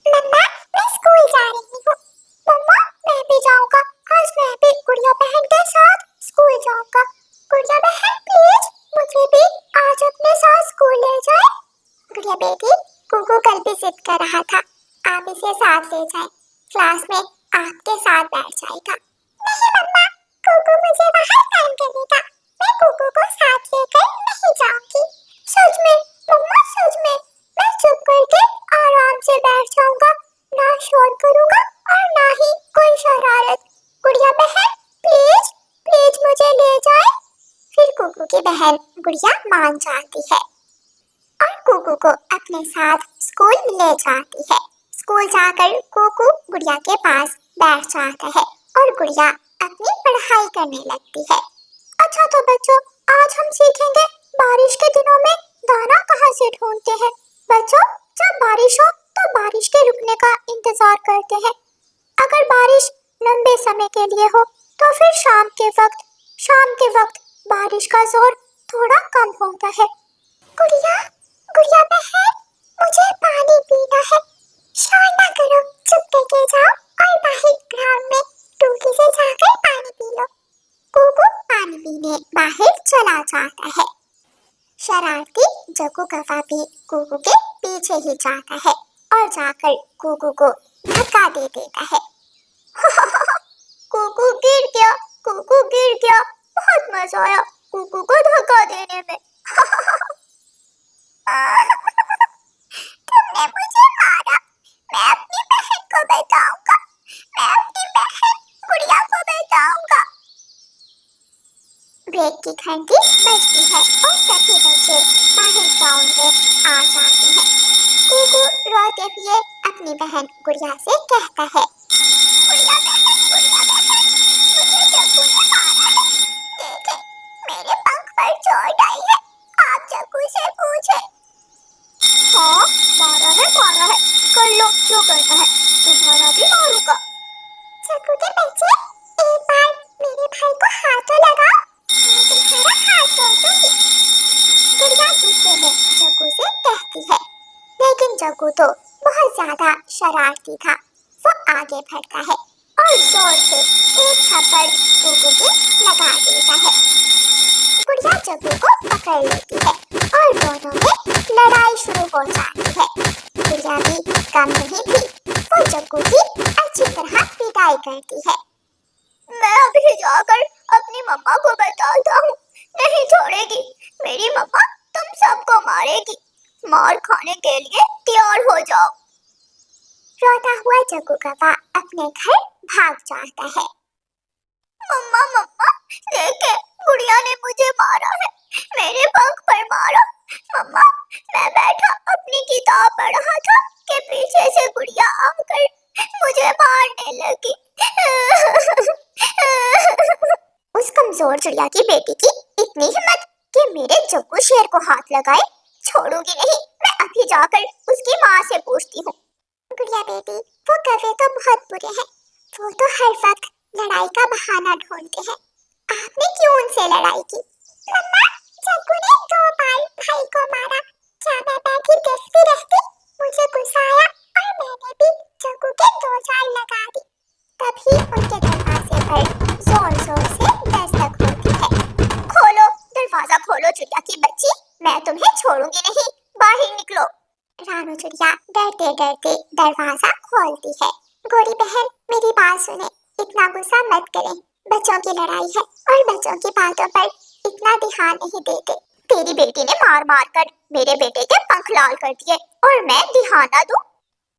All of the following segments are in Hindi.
मम्मा मैं स्कूल जा रही हूँ। मम्मा मैं भी जाऊँगा। आज मैं भी गुड़िया बहन के साथ स्कूल जाऊँगा। गुड़िया बहन प्लीज मुझे भी आज अपने साथ स्कूल ले जाए। गुड़िया बेटी कुकू कल भी जिद कर रहा था आप इसे साथ ले जाए, क्लास में आपके साथ बैठ जाएगा। नहीं मम्मा, कुकू मुझे बाहर काम करेगा, मैं कुकू को साथ लेकर नहीं जाऊंगी। सच में मम्मा, सच में मैं चुप करके आराम से बैठ जाऊंगा, ना शोर करूंगा और ना ही कोई शरारत। गुड़िया बहन प्लीज प्लीज मुझे ले जाए। फिर कुकू की बहन गुड़िया मान जाती है और कुकू को अपने साथ स्कूल ले जाती है। स्कूल जाकर कुकू गुड़िया के पास बैठ जाता है और गुड़िया अपनी पढ़ाई करने लगती है। अच्छा तो बच्चों, आज हम सीखेंगे बारिश के दिनों में दाना कहाँ से ढूंढते हैं। बच्चों, जब बारिश हो तो बारिश के रुकने का इंतजार करते हैं। अगर बारिश लंबे समय के लिए हो तो फिर शाम के वक्त बारिश का जोर थोड़ा कम होता है। गुड़िया, गुड़िया बहन मुझे पानी पीना है। शोर ना करो, चुप करके जाओ और बाहर ग्राउंड में टूटी से जाकर पानी पी लो। कुकू पानी पीने बाहर चला जाता है। शरारती जग्गू कौवा भी कुकू के पीछे ही जाता है और जाकर कुकू को धक्का दे देता है। कुकू गिर गया, कुकू गिर गया। बहुत मजा आया कुकू को धक्का देने में। तुमने मुझे मारा, मैं अपनी बहन को बताऊंगा, मैं अपनी बहन गुड़िया को बताऊंगा। ब्रेक की घंटी बजती है और सभी बच्चे बाहर ग्राउंड में आ जाते हैं। कुकू रोते हुए अपनी बहन गुड़िया से कहता है, गुड़िया बहन, मुझे जग्गू ने मारा है। देखें, मेरे पंख पर चोट आई है, आप जग्गू से पूछें। हाँ, मारा है, कर लो जो करना है, तुम्हारा भी मारूंगा। जग्गू के बच्चे, एक बार मेरे भाई को हाथ तो लगाओ, मैं तुम्हारा हाथ तोड़ दूंगी। गुड़िया गुस्से में जग्गू से कहती है, लेकिन जग्गू तो बहुत ज्यादा शरारती था। वो आगे बढ़ता है और जोर से एक थप्पड़ कुकू के लगा देता है। गुड़िया जग्गू को पकड़ लेती है और दोनों में लड़ाई शुरू हो जाती है। गुड़िया भी कम नहीं थी, वो जग्गू की अच्छी तरह पिटाई करती है। मैं अभी जाकर अपनी मम्मा को बताता हूँ, नहीं छोड़ेगी मेरी मम्मा, तुम सबको मारेगी। मार खाने के लिए तैयार हो जाओ। रोता हुआ जग्गू कौवा अपने घर भाग जाता है। मम्मा मम्मा, देखे गुड़िया ने मुझे मारा है, मेरे पंख पर मारा। मम्मा, मैं बैठा अपनी किताब पढ़ रहा था कि पीछे से गुड़िया आकर मुझे मारने लगी। उस कमजोर चिड़िया की बेटी की इतनी हिम्मत कि मेरे जग्गू शेर को हाथ लगाए। छोड़ूंगी नहीं, मैं अभी जाकर उसकी माँ से पूछती हूँ। गुड़िया बेटी, वो कौवे तो बहुत बुरे हैं, वो तो हर वक्त लड़ाई का बहाना ढूंढते हैं। आपने क्यों उनसे लड़ाई की? मम्मा, जग्गू ने 2 बार भाई को मारा। क्या मैं बैठी देखती रहती? मुझे गुस्सा आया और मैंने भी जग्गू के 2 चाल लगा दी। तभी उनके दरवाजे पर जोर जोर से दस्तक होती है। खोलो दरवाजा, खोलो चिड़िया की बच्ची, मैं तुम्हें छोड़ूंगी नहीं, बाहर निकलो। रानू चिड़िया डरते डरते दरवाजा खोलती है। गोरी बहन मेरी बात सुने, इतना गुस्सा मत करें, बच्चों की लड़ाई है और बच्चों की बातों पर इतना ध्यान नहीं देते। तेरी बेटी ने मार मार कर मेरे बेटे के पंख लाल कर दिए और मैं ध्यान न दूं।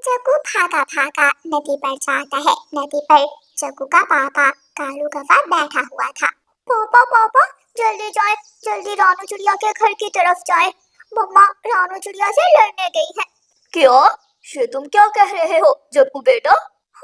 जग्गू भागा भागा नदी पर जाता है। नदी पर जग्गू का पापा कालू कौवा बैठा हुआ था। पापा पापा जल्दी जाए, जल्दी रानू चिड़िया के घर की तरफ जाए, मम्मा रानू चिड़िया से लड़ने गई है। क्या? ये तुम क्या कह रहे हो जग्गू बेटा?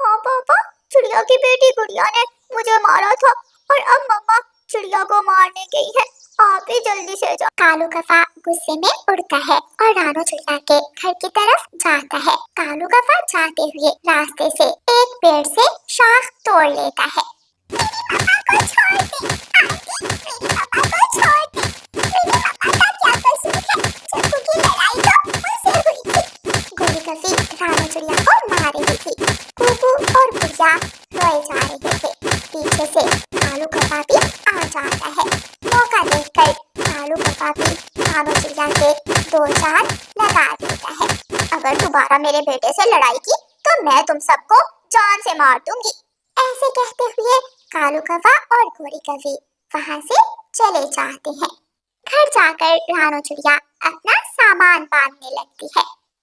हाँ पापा, चिड़िया की बेटी गुड़िया ने मुझे मारा था और अब मम्मा चिड़िया को मारने गई है, आप ही जल्दी से जाओ। कालू कौवा गुस्से में उड़ता है और रानू चिड़िया के घर की तरफ जाता है। कालू कौवा जाते हुए रास्ते से एक पेड़ से शाख तोड़ लेता है। मेरी मम्मा को छोड़ दे, आंटी, मेरी मम्मा को छोड़ दे, मेरी मम्मा का क्या कसूर है, जग्गू की लड़ाई तो मुझसे हुई थी। गोरी कौवी रानू चिड़िया को एक दो चार लगा देता है। अगर दोबारा मेरे बेटे से लड़ाई की तो मैं तुम सबको जान से मार दूंगी। ऐसे कहते हुए कालू कौवा और गोरी कौवी वहां से चले जाते हैं। घर जाकर रानू चिड़िया अपना सामान बांधने लगती है।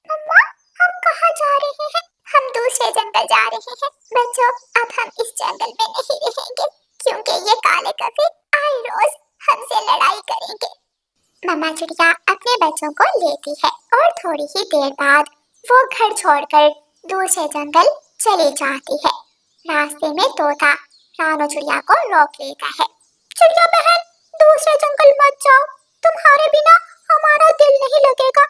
मम्मा, हम कहाँ जा रहे हैं? हम दूसरे जंगल जा रहे हैं। बच्चों, अब हम इस जंगल में नहीं रहेंगे क्योंकि ये काले कौवे आए रोज हमसे लड़ाई करेंगे। मम्मा चिड़िया अपने बच्चों को लेती है और थोड़ी ही देर बाद वो घर छोड़कर दूसरे जंगल चली जाती है। रास्ते में तोता रानू चिड़िया को रोक लेता है। चिड़िया बहन, दूसरे जंगल मत जाओ, तुम्हारे बिना हमारा दिल नहीं लगेगा।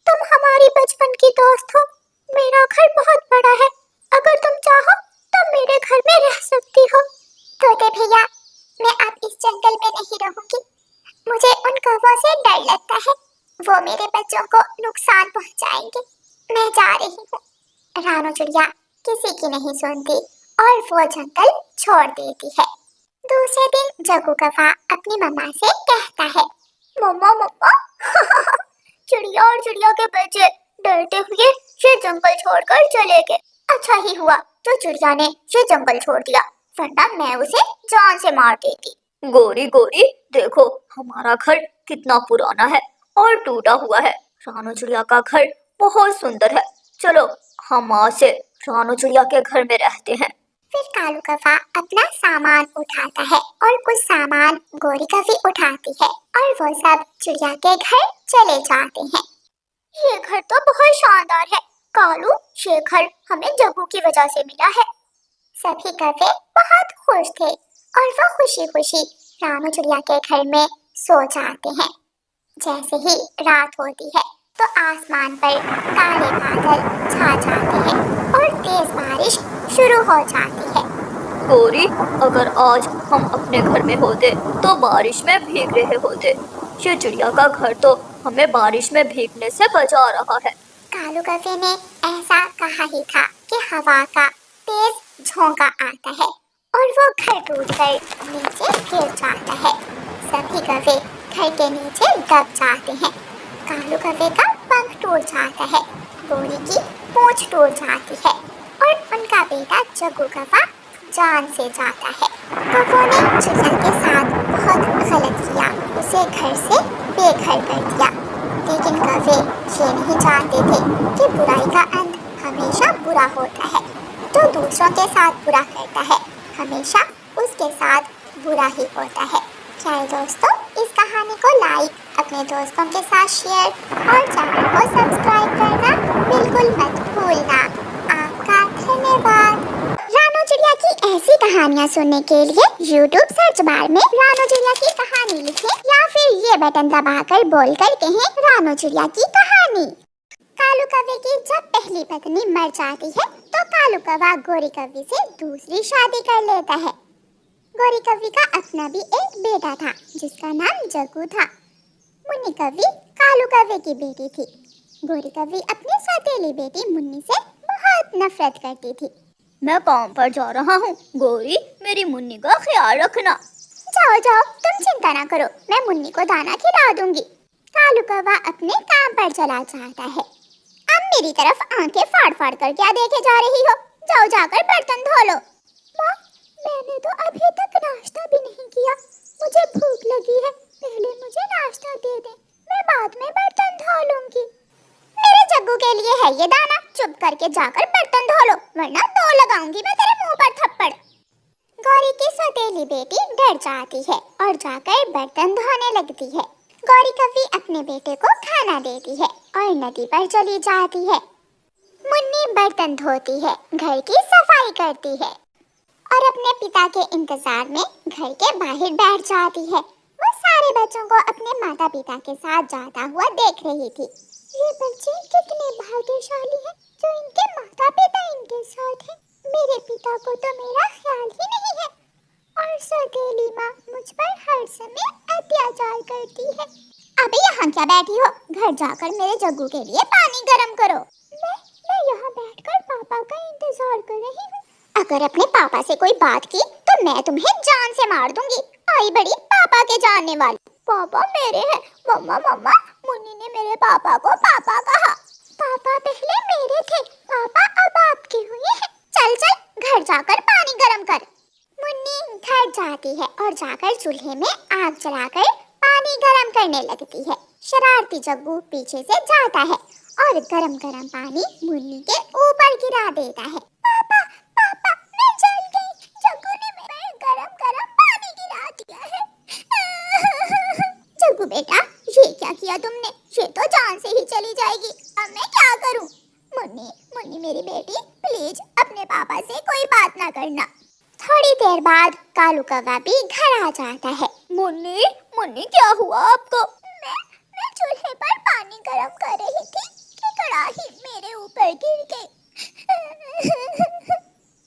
तुम हमारी बचपन की दोस्त हो। मेरा घर बहुत बड़ा है, अगर तुम चाहो तो मेरे घर में रह सकती हो। तोते भैया, मैं अब इस जंगल में नहीं रहूंगी। मुझे उन कौवों से डर लगता है, वो मेरे बच्चों को नुकसान पहुंचाएंगे। मैं जा रही हूँ। रानू चिड़िया किसी की नहीं सुनती और वो जंगल छोड़ देती है। दूसरे दिन जग्गू कौवा अपनी मम्मा से कहता है, मम्मा मम्मा चिड़िया और चिड़िया के बच्चे डरते हुए ये जंगल छोड़कर चले गए। अच्छा ही हुआ जो चिड़िया ने ये जंगल छोड़ दिया, वरना मैं उसे जान से मार देती। गोरी गोरी, देखो हमारा घर कितना पुराना है और टूटा हुआ है। रानू चिड़िया का घर बहुत सुंदर है। चलो हम आज से रानू चिड़िया के घर में रहते हैं। फिर कालू कौवा अपना सामान उठाता है और कुछ सामान गोरी कौवी उठाती है और वो सब चिड़िया के घर चले जाते हैं। ये घर तो बहुत शानदार है कालू, ये घर हमें जग्गू की वजह से मिला है। सभी कौवे बहुत खुश थे और वो खुशी खुशी रानू चिड़िया के घर में सो जाते हैं। जैसे ही रात होती है तो आसमान पर काले बादल छा जाते हैं और तेज बारिश शुरू हो जाती है। गोरी, अगर आज हम अपने घर में होते तो बारिश में भीग रहे होते। ये चिड़िया का घर तो हमें बारिश में भीगने से बचा रहा है। कालू कौवे ने ऐसा कहा ही था कि हवा का तेज झोंका आता है और वो घर टूटकर नीचे गिर जाता है। सभी कौवे घर के नीचे दब जाते हैं। कालू कौवे का पंख टूट जाता है, गोरी की पूंछ टूट जाती है और उनका बेटा जग्गू कौवा जान से जाता है। कौवों ने चिड़िया के साथ बहुत गलत किया, उसे घर से बेघर कर दिया। लेकिन कौवे ये नहीं जानते थे कि बुराई का अंत हमेशा बुरा होता है। जो दूसरों के साथ बुरा करता है हमेशा उसके साथ बुरा ही होता है। चाहे दोस्तों, इस कहानी को लाइक, अपने दोस्तों के साथ शेयर और चैनल को सब्सक्राइब करना बिल्कुल मत भूलना। आपका धन्यवाद। रानू चिड़िया की ऐसी कहानियाँ सुनने के लिए YouTube सर्च बार में रानू चिड़िया की कहानी लिखें या फिर ये बटन दबाकर बोलकर कहें रानू चिड़िया की कहानी। कालू कौवे की जब पहली पत्नी मर जाती है तो कालू कौवा गोरी कौवी से दूसरी शादी कर लेता है। गोरी कौवी का अपना भी एक बेटा था जिसका नाम जग्गू था। मुन्नी कौवी कालू कौवे की बेटी थी। गोरी कौवी अपनी सौतेली बेटी मुन्नी से बहुत नफरत करती थी। मैं काम पर जा रहा हूँ, गोरी मेरी मुन्नी का ख्याल रखना। जाओ जाओ, तुम चिंता ना करो, मैं मुन्नी को दाना खिला दूंगी। कालू कौवा अपने काम पर चला जाता है। अब मेरी तरफ आंखें फाड़ फाड़ कर क्या देखे जा रही हो? जाओ जाकर बर्तन धो लो। माँ, मैंने तो अभी तक नाश्ता भी नहीं किया, मुझे भूख लगी है, पहले मुझे नाश्ता दे दे, मैं बाद में बर्तन धो लूंगी। मेरे जग्गू के लिए है ये दाना, चुप करके जाकर बर्तन धो लो वरना तो लगाऊंगी मैं तेरे मुंह पर थप्पड़। गौरी की सौतेली बेटी डर जाती है और जाकर बर्तन धोने लगती है। गौरी कौवी अपने बेटे को खाना देती है और नदी पर चली जाती है। मुन्नी बर्तन धोती है, घर की सफाई करती है और अपने पिता के इंतजार में घर के बाहर बैठ जाती है। वो सारे बच्चों को अपने माता पिता के साथ जाता हुआ देख रही थी। ये बच्चे कितने भाग्यशाली हैं जो इनके माता पिता इनके साथ हैं। मेरे पिता को तो मेरा ख्याल ही नहीं है और सौतेली माँ मुझ पर हर समय अत्याचार करती है। अबे यहाँ क्या बैठी हो? घर जाकर मेरे जग्गू के लिए पानी गर्म करो। मैं यहाँ बैठकर पापा का इंतजार कर रही हूँ। अगर अपने पापा से कोई बात की तो मैं तुम्हें जान से मार दूंगी। आई बड़ी पापा के जानने वाली। पापा मेरे हैं। मम्मा मम्मा, मुन्नी ने मेरे पापा को पापा कहा। पापा पहले मेरे थे, पापा अब आपके हुए हैं। चल चल घर जाकर पानी गरम कर। मुन्नी घर जाती है और जाकर चूल्हे में आग जलाकर पानी गरम करने लगती है। शरारती जग्गू पीछे से जाता है और गरम गरम पानी मुन्नी के ऊपर गिरा देता है। पापा पापा मैं जल गई, जग्गू ने मेरे गरम गरम पानी गिरा दिया है। जग्गू बेटा ये क्या किया तुमने? ये तो जान से ही चली जाएगी, अब मैं क्या करूं? मुन्नी मुन्नी मेरी बेटी प्लीज अपने पापा से कोई बात ना करना। थोड़ी देर बाद कालू कौवा भी घर आ जाता है। मुन्नी मुन्नी क्या हुआ आपको? मैं चूल्हे पर पानी गरम कर रही थी कि कढ़ाई मेरे ऊपर गिर गई।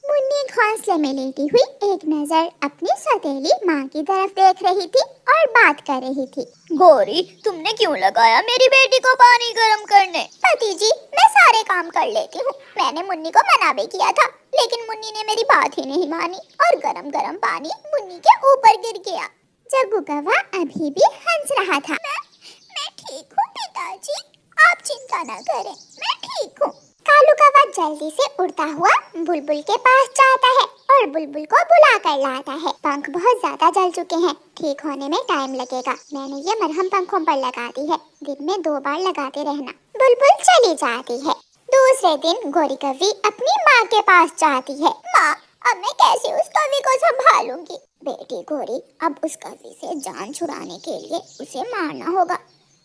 मुन्नी घोंसले में लेटी हुई एक नजर अपनी सौतेली माँ की तरफ देख रही थी और बात कर रही थी। गौरी तुमने क्यों लगाया मेरी बेटी को पानी गरम करने? पति जी मैं सारे काम कर लेती हूँ। मैंने मुन्नी को मना भी किया था, लेकिन मुन्नी ने मेरी बात ही नहीं मानी और गरम गरम पानी मुन्नी के ऊपर गिर गया। जग्गू कौवा अभी भी हंस रहा था। मैं ठीक हूँ पिताजी, आप चिंता न करें, मैं ठीक हूँ। कालू कौवा जल्दी से उड़ता हुआ बुलबुल के पास जाता है और बुलबुल को बुला कर लाता है। पंख बहुत ज्यादा जल चुके हैं, ठीक होने में टाइम लगेगा। मैंने ये मरहम पंखों पर लगा दी है, दिन में 2 बार लगाते रहना। बुलबुल चली जाती है। दूसरे दिन गोरी कौवी अपनी माँ के पास जाती है। माँ अब मैं कैसे उस कौवी को संभालूंगी? बेटी गोरी अब उस कौवी से जान छुड़ाने के लिए उसे मारना होगा।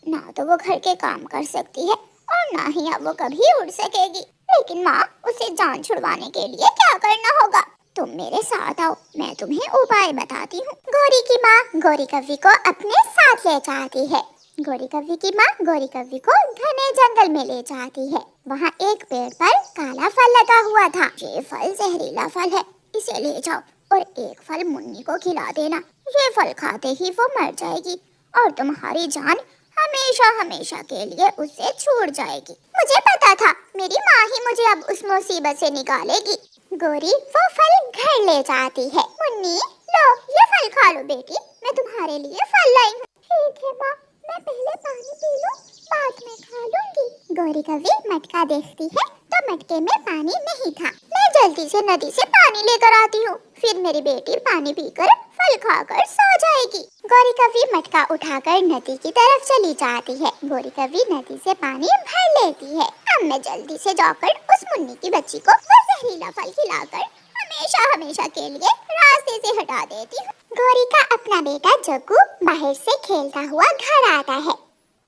ना तो वो घर के काम कर सकती है और ना ही अब वो कभी उड़ सकेगी। लेकिन माँ उसे जान छुड़वाने के लिए क्या करना होगा? तुम मेरे साथ आओ, मैं तुम्हें उपाय बताती हूँ। गोरी की माँ गोरी कौवी को अपने साथ ले जाती है। गोरी कौवी की माँ गोरी कौवी को घने जंगल में ले जाती है। वहाँ एक पेड़ पर काला फल लगा हुआ था। ये फल जहरीला फल है, इसे ले जाओ और एक फल मुन्नी को खिला देना। ये फल खाते ही वो मर जाएगी और तुम्हारी जान हमेशा हमेशा के लिए उससे छूट जाएगी। मुझे पता था मेरी माँ ही मुझे अब उस मुसीबत से निकालेगी। गोरी वो फल घर ले जाती है। मुन्नी लो ये फल खा लो बेटी, मैं तुम्हारे लिए फल लाई हूँ। ठीक है माँ, मैं पहले पानी पी लूं, बाद में खा लूंगी। गोरी कौवी मटका देखती है तो मटके में पानी नहीं था। मैं जल्दी से नदी से पानी लेकर आती हूँ, फिर मेरी बेटी पानी पीकर फल खाकर सो जाएगी। गोरी कौवी मटका उठाकर नदी की तरफ चली जाती है। गोरी कौवी नदी से पानी भर लेती है। अब मैं जल्दी से जाकर उस मुन्नी की बच्ची को वो जहरीला फल खिलाकर हमेशा हमेशा के लिए रास्ते से हटा देती हूँ। गोरी का अपना बेटा जग्गू बाहर से खेलता हुआ घर आता है।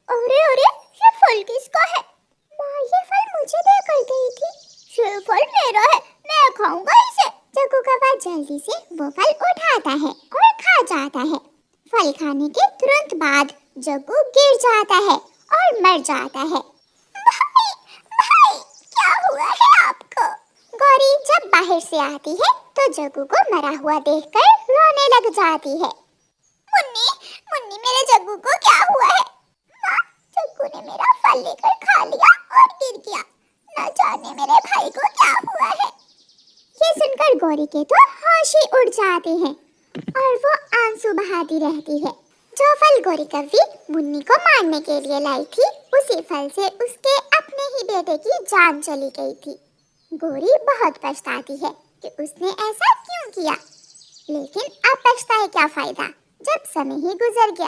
अरे अरे ये फल किसका है? माँ ये फल मुझे देकर गई थी। ये फल मेरा है, मैं खाऊंगा इसे। जग्गू कौवा जल्दी से वो फल उठाता है और खा जाता है। फल खाने के तुरंत बाद जग्गू गिर जाता है और मर जाता है। भाई भाई क्या हुआ है आपको? गौरी जब बाहर से आती है तो जग्गू को मरा हुआ देखकर रोने लग जाती है। मुन्नी मुन्नी मेरे जग्गू को क्या हुआ है? माँ जग्गू ने मेरा फल लेकर खा लिया और गिर गया, न जाने मेरे भाई को क्या हुआ है। ये सुनकर गौरी के तो होश ही उड़ जाते हैं और वो आंसू बहाती रहती है। जो फल गोरी कौवी मुन्नी को मारने के लिए लाई थी, उसी फल से उसके अपने ही बेटे की जान चली गई थी। गोरी बहुत पछताती है कि उसने ऐसा क्यों किया, लेकिन अब पछताए क्या फायदा जब समय ही गुजर गया।